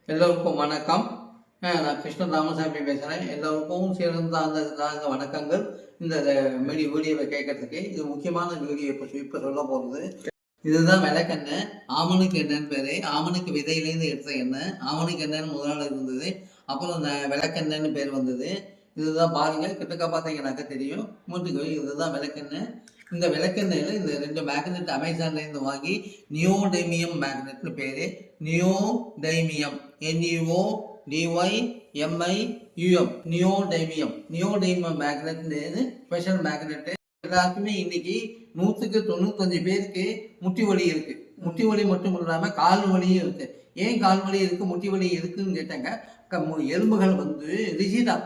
எல்லோருக்கும் வணக்கம். நான் கிருஷ்ணன் ராமசாமி பேசுகிறேன். எல்லோருக்கும் சிறந்த அந்த வணக்கங்கள். இந்த வீடியோவை கேட்கறதுக்கு இது முக்கியமான வீடியோ. இப்போ சொல்ல போகிறது இதுதான் விளக்கெண்ணெய். ஆமணுக்கு எண்ணெய்னு பேர். ஆமணுக்கு விதையிலேருந்து எடுத்த எண்ணெய். ஆமணுக்கு எண்ணெய்னு முதலாளி இருந்தது. அப்புறம் இந்த விளக்கெண்ணெய்னு பேர் வந்தது. இதுதான் பாருங்கள், கிட்டக்க பார்த்தீங்கன்னாக்க தெரியும். மூட்டுக்கு இதுதான் விளக்கெண்ணெய். இந்த விளக்கெண்ணெயில் இந்த 2 மேக்னெட் அமேசான்லேருந்து வாங்கி நியோடைமியம் மேக்னெட்னு பேர். நியோடைமியம் NEODYMIUM நியோடைமியம் மேக்னெட்னு ஸ்பெஷல் மேக்னெட்டு. எல்லாருக்குமே இன்னைக்கு 100க்கு 95 பேருக்கு முட்டி வலி இருக்கு. முட்டி வலி மட்டும் இல்லாமல் கால் வலியும் இருக்கு. ஏன் கால் வலி இருக்கு, முட்டி வலி இருக்குன்னு கேட்டாங்க. எலும்புகள் ரிஜிடா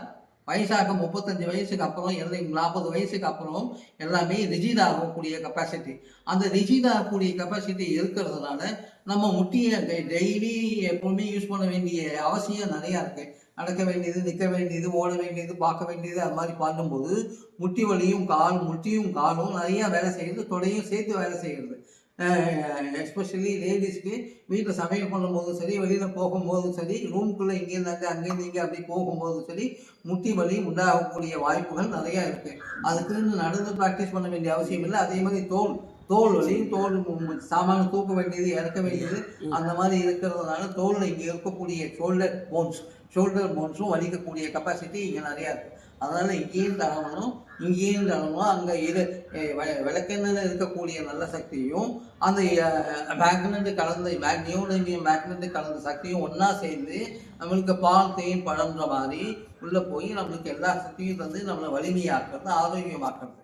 வயசாக 35 வயசுக்கு அப்புறம் 40 வயசுக்கு அப்புறம் எல்லாமே ரிஜிட் ஆகக்கூடிய கெப்பாசிட்டி. அந்த ரிஜிட் ஆகக்கூடிய கெப்பாசிட்டி இருக்கிறதுனால நம்ம முட்டியை டெய்லி எப்பவுமே யூஸ் பண்ண வேண்டிய அவசியம் நிறையா இருக்கு. நடக்க வேண்டியது, நிற்க வேண்டியது, ஓட வேண்டியது, பார்க்க வேண்டியது, அது மாதிரி பண்ணும்போது முட்டி வலியும் முட்டியும் காலும் நிறையா வேலை செய்யுது. தொடையும் சேர்த்து வேலை செய்கிறது. எஸ்பெஷலி லேடிஸ்க்கு வீட்டில் சமையல் பண்ணும்போதும் சரி, வெளியில் போகும்போதும் சரி, ரூம்குள்ளே இங்கேருந்து அங்கேருந்து இங்கே அப்படி போகும்போதும் சரி, முட்டி வலி உண்டாகக்கூடிய வாய்ப்புகள் நிறையா இருக்குது. அதுக்குன்னு நடந்து ப்ராக்டிஸ் பண்ண வேண்டிய அவசியம் இல்லை. அதே மாதிரி தோல் வலி, சாமான தூக்க வேண்டியது, இறக்க வேண்டியது, அந்த மாதிரி இருக்கிறதுனால தோலில் இங்கே இருக்கக்கூடிய ஷோல்டர் போன்ஸும் வலிக்கக்கூடிய கெப்பாசிட்டி இங்கே நிறையா இருக்குது. அதனால் இங்கேயும் தரணும், அங்கே விளக்கெண்ணில் இருக்கக்கூடிய நல்ல சக்தியும் அந்த நியோடைமியம் மேக்னெட்டு கலந்த சக்தியும் ஒன்றா சேர்ந்து நம்மளுக்கு பால் தேன் பழம்ன்ற மாதிரி உள்ளே போய் நம்மளுக்கு எல்லா சக்தியும் தந்து நம்மளை வலிமையாக்குறது, ஆரோக்கியமாக்குறது.